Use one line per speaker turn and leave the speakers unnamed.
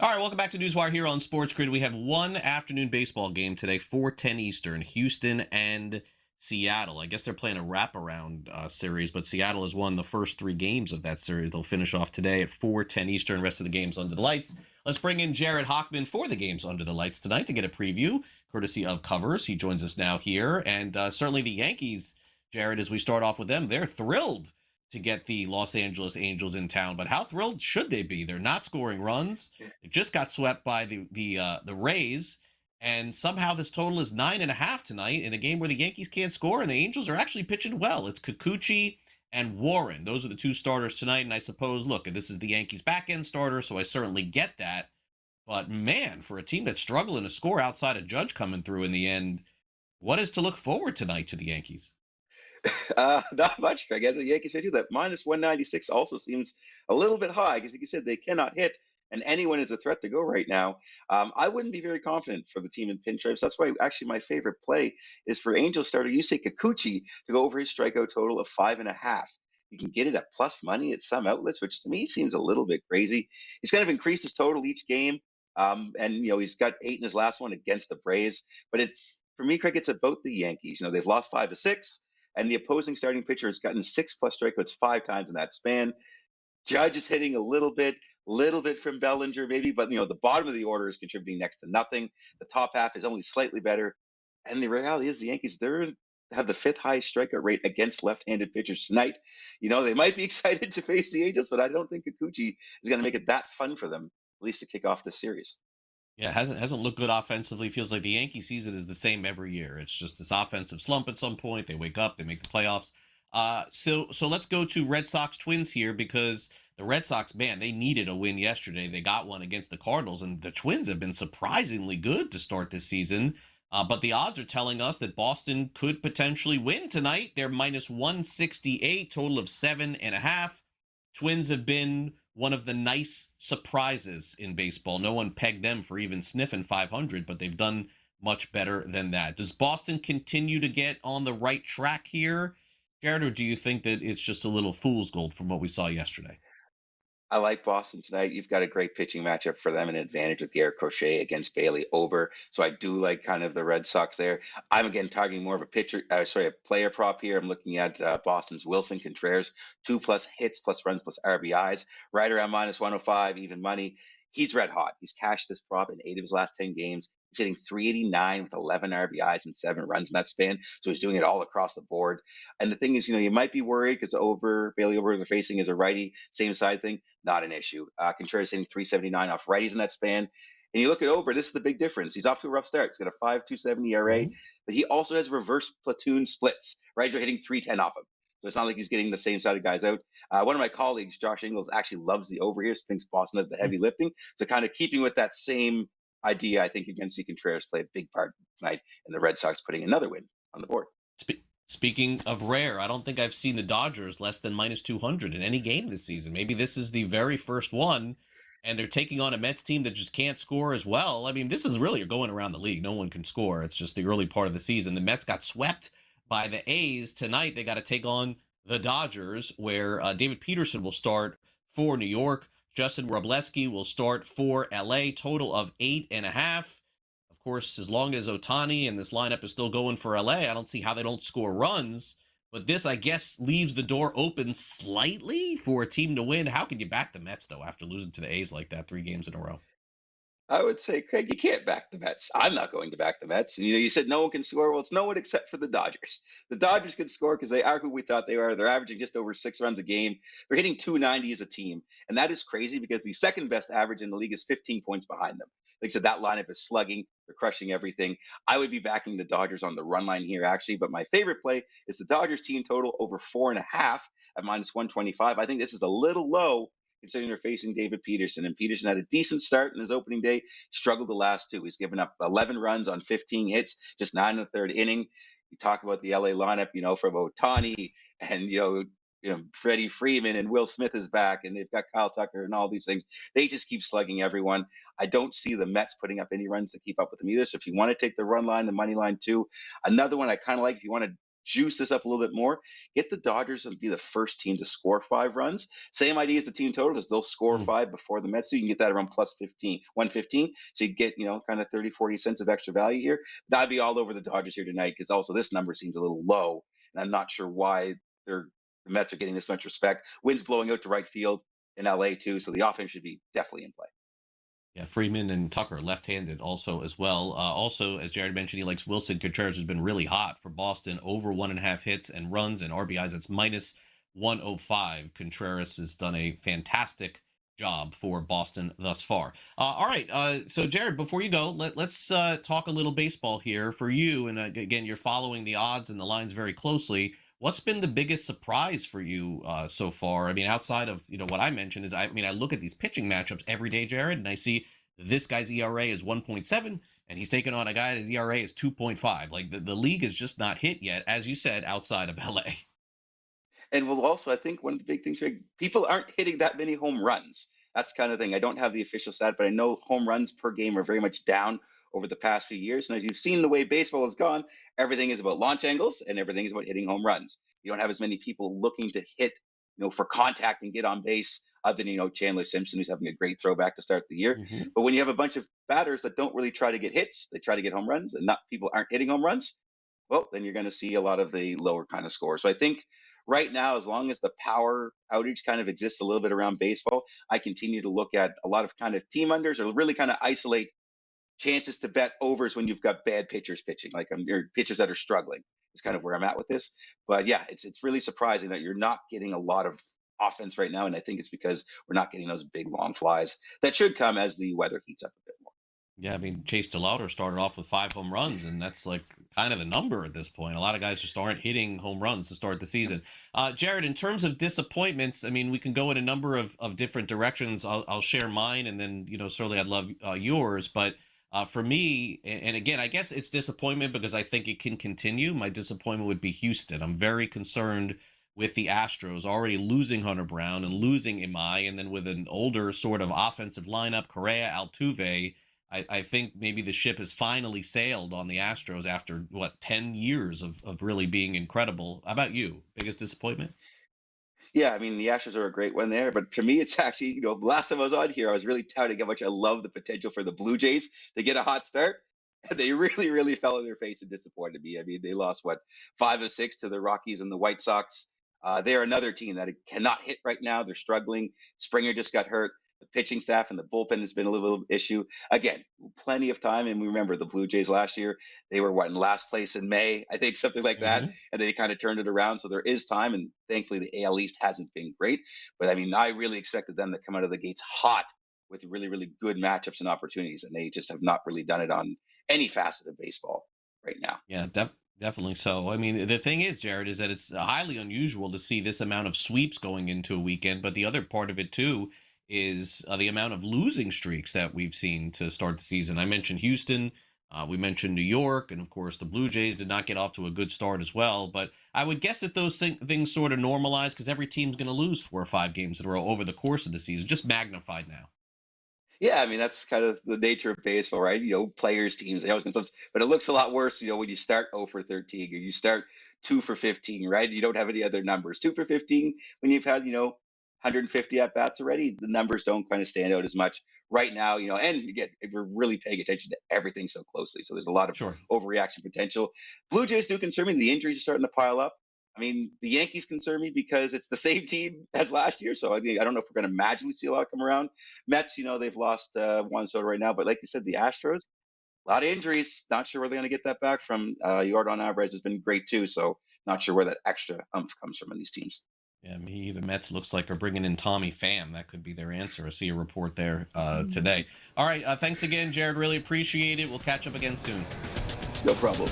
All right, welcome back to NewsWire here on SportsGrid. We have one afternoon baseball game today, 4:10 Eastern, Houston and Seattle. I guess they're playing a wraparound series, but Seattle has won the first three games of that series. They'll finish off today at 4:10 Eastern. Rest of the games under the lights. Let's bring in Jared Hochman for the games under the lights tonight to get a preview, courtesy of Covers. He joins us now here, and certainly the Yankees, Jared, as we start off with them, they're thrilled to get the Los Angeles Angels in town. But how thrilled should they be? They're not scoring runs. It just got swept by the Rays, and somehow this total is 9.5 tonight in a game where the Yankees can't score, and the Angels are actually pitching well. It's Kikuchi and Warren. Those are the two starters tonight, and I suppose, look, this is the Yankees' back-end starter, so I certainly get that. But man, for a team that's struggling to score outside of Judge coming through in the end, what is to look forward tonight to the Yankees?
Not much, Craig. As a Yankees fan, too, that minus 196 also seems a little bit high because, like you said, they cannot hit, and anyone is a threat to go right now. I wouldn't be very confident for the team in pinstripes. That's why, actually, my favorite play is for Angels starter Yusei Kikuchi to go over his strikeout total of 5.5. You can get it at plus money at some outlets, which to me seems a little bit crazy. He's kind of increased his total each game, and he's got 8 in his last one against the Braves. But it's for me, Craig, it's about the Yankees. They've lost 5 of 6 and the opposing starting pitcher has gotten 6+ strikeouts 5 times in that span. Judge is hitting a little bit from Bellinger maybe, but the bottom of the order is contributing next to nothing. The top half is only slightly better, and the reality is the Yankees have the 5th highest strikeout rate against left-handed pitchers tonight. They might be excited to face the Angels, but I don't think Kikuchi is going to make it that fun for them, at least to kick off this series.
Yeah, hasn't looked good offensively. Feels like the Yankee season is the same every year. It's just this offensive slump at some point. They wake up, they make the playoffs. So let's go to Red Sox Twins here because the Red Sox, man, they needed a win yesterday. They got one against the Cardinals, and the Twins have been surprisingly good to start this season. But the odds are telling us that Boston could potentially win tonight. They're minus 168, total of 7.5. Twins have been one of the nice surprises in baseball. No one pegged them for even sniffing 500, but they've done much better than that. Does Boston continue to get on the right track here, Jared, or do you think that it's just a little fool's gold from what we saw yesterday?
I like Boston tonight. You've got a great pitching matchup for them, an advantage with Garrett Crochet against Bailey Ober. So I do like kind of the Red Sox there. I'm again targeting more of a player prop here. I'm looking at Boston's Willson Contreras, 2+ hits plus runs plus RBIs, right around minus 105, even money. He's red hot. He's cashed this prop in 8 of his last 10 games. He's hitting 389 with 11 RBIs and 7 runs in that span. So he's doing it all across the board. And the thing is, you might be worried because Bailey Ober they're facing is a righty, same side thing, not an issue. Contreras hitting 379 off righties in that span. And you look at Ober, this is the big difference. He's off to a rough start. He's got a 5.27 ERA,
Mm-hmm.
but he also has reverse platoon splits. Righties are hitting 310 off him. So it's not like he's getting the same side of guys out. One of my colleagues, Josh Ingles, actually loves the over here, so thinks Boston has the heavy lifting. So kind of keeping with that same idea, I think against Contreras play a big part tonight in the Red Sox putting another win on the board.
Speaking of rare, I don't think I've seen the Dodgers less than minus 200 in any game this season. Maybe this is the very first one, and they're taking on a Mets team that just can't score as well. I mean, this is really going around the league. No one can score. It's just the early part of the season. The Mets got swept by the A's. Tonight, they got to take on the Dodgers, where David Peterson will start for New York. Justin Robleski will start for LA. Total of 8.5. Of course, as long as Ohtani and this lineup is still going for LA, I don't see how they don't score runs. But this, I guess, leaves the door open slightly for a team to win. How can you back the Mets, though, after losing to the A's like that 3 games in a row?
I would say, Craig, you can't back the Mets. I'm not going to back the Mets. And, you said no one can score. Well, it's no one except for the Dodgers. The Dodgers can score because they are who we thought they are. They're averaging just over 6 runs a game. They're hitting 290 as a team. And that is crazy because the second best average in the league is 15 points behind them. Like I said, that lineup is slugging. They're crushing everything. I would be backing the Dodgers on the run line here, actually. But my favorite play is the Dodgers team total over 4.5 at minus 125. I think this is a little low considering they're facing David Peterson. And Peterson had a decent start in his opening day, struggled the last 2. He's given up 11 runs on 15 hits, just 9 in the third inning. You talk about the LA lineup, from Ohtani and, Freddie Freeman and Will Smith is back, and they've got Kyle Tucker and all these things. They just keep slugging everyone. I don't see the Mets putting up any runs to keep up with them either. So if you want to take the run line, the money line too, another one I kind of like if you want to juice this up a little bit more, get the Dodgers to be the first team to score 5 runs. Same idea as the team total, is they'll score
Mm.
5 before the Mets do. You can get that around plus 15, 115. So you get, kind of 30, 40 cents of extra value here. But I'd be all over the Dodgers here tonight because also this number seems a little low. And I'm not sure why the Mets are getting this much respect. Wind's blowing out to right field in LA too. So the offense should be definitely in play.
Yeah, Freeman and Tucker, left-handed also as well. Also, as Jared mentioned, he likes Willson Contreras, who's been really hot for Boston, over 1.5 hits and runs and RBIs. That's minus 105. Contreras has done a fantastic job for Boston thus far. All right, so Jared, before you go, let's talk a little baseball here for you. And again, you're following the odds and the lines very closely. What's been the biggest surprise for you so far? I mean, outside of what I mentioned, I look at these pitching matchups every day, Jared, and I see this guy's ERA is 1.7, and he's taking on a guy whose ERA is 2.5. Like the league is just not hit yet, as you said, outside of LA.
And well, also, I think one of the big things, people aren't hitting that many home runs. That's kind of thing. I don't have the official stat, but I know home runs per game are very much down over the past few years. And as you've seen the way baseball has gone, everything is about launch angles and everything is about hitting home runs. You don't have as many people looking to hit, for contact and get on base, other than, Chandler Simpson, who's having a great throwback to start the year.
Hmm.
But when you have a bunch of batters that don't really try to get hits, they try to get home runs, and not people aren't hitting home runs, well, then you're going to see a lot of the lower kind of scores. So I think right now, as long as the power outage kind of exists a little bit around baseball, I continue to look at a lot of kind of team unders, or really kind of isolate chances to bet overs when you've got bad pitchers pitching, like your pitchers that are struggling. Is kind of where I'm at with this. But yeah, it's really surprising that you're not getting a lot of offense right now, and I think it's because we're not getting those big long flies that should come as the weather heats up a bit more.
Yeah, I mean, Chase DeLauder started off with 5 home runs, and that's like kind of a number at this point. A lot of guys just aren't hitting home runs to start the season. Jared, in terms of disappointments, I mean, we can go in a number of different directions. I'll share mine, and then, certainly I'd love yours. But for me, and again, I guess it's disappointment because I think it can continue. My disappointment would be Houston. I'm very concerned with the Astros already losing Hunter Brown and losing Imai, and then with an older sort of offensive lineup, Correa, Altuve. I think maybe the ship has finally sailed on the Astros after 10 years of really being incredible. How about you? Biggest disappointment?
Yeah, I mean, the Astros are a great one there, but for me, it's actually, last time I was on here, I was really touting how much I love the potential for the Blue Jays to get a hot start. And they really, really fell on their face and disappointed me. I mean, they lost, 5 of 6 to the Rockies and the White Sox. They're another team that cannot hit right now. They're struggling. Springer just got hurt. The pitching staff and the bullpen has been a little issue. Again, plenty of time. And we remember the Blue Jays last year, they were in last place in May, I think, something like that.
Hmm.
And they kind of turned it around. So there is time. And thankfully, the AL East hasn't been great. But I mean, I really expected them to come out of the gates hot with really, really good matchups and opportunities. And they just have not really done it on any facet of baseball right now.
Yeah, definitely so. I mean, the thing is, Jared, is that it's highly unusual to see this amount of sweeps going into a weekend. But the other part of it, too, is the amount of losing streaks that we've seen to start the season. I mentioned Houston. We mentioned New York. And of course, the Blue Jays did not get off to a good start as well. But I would guess that those things sort of normalize because every team's going to lose 4 or 5 games in a row over the course of the season, just magnified now.
Yeah, I mean that's kind of the nature of baseball, right? Players, teams, they always come close, but it looks a lot worse, when you start 0 for 13 or you start 2 for 15, right? You don't have any other numbers. 2 for 15 when you've had 150 at bats already, the numbers don't kind of stand out as much right now. And again, if we're really paying attention to everything so closely, so there's a lot of
Sure.
overreaction potential. Blue Jays do concern me. The injuries are starting to pile up. I mean, the Yankees concern me because it's the same team as last year. So I don't know if we're going to magically see a lot come around. Mets, they've lost Juan Soto right now, but like you said, the Astros, a lot of injuries. Not sure where they're going to get that back from. Yordan Alvarez has been great too, so not sure where that extra umph comes from in these teams.
Yeah, me, the Mets looks like are bringing in Tommy Pham. That could be their answer. I see a report there today. All right. Thanks again, Jared. Really appreciate it. We'll catch up again soon.
No problem.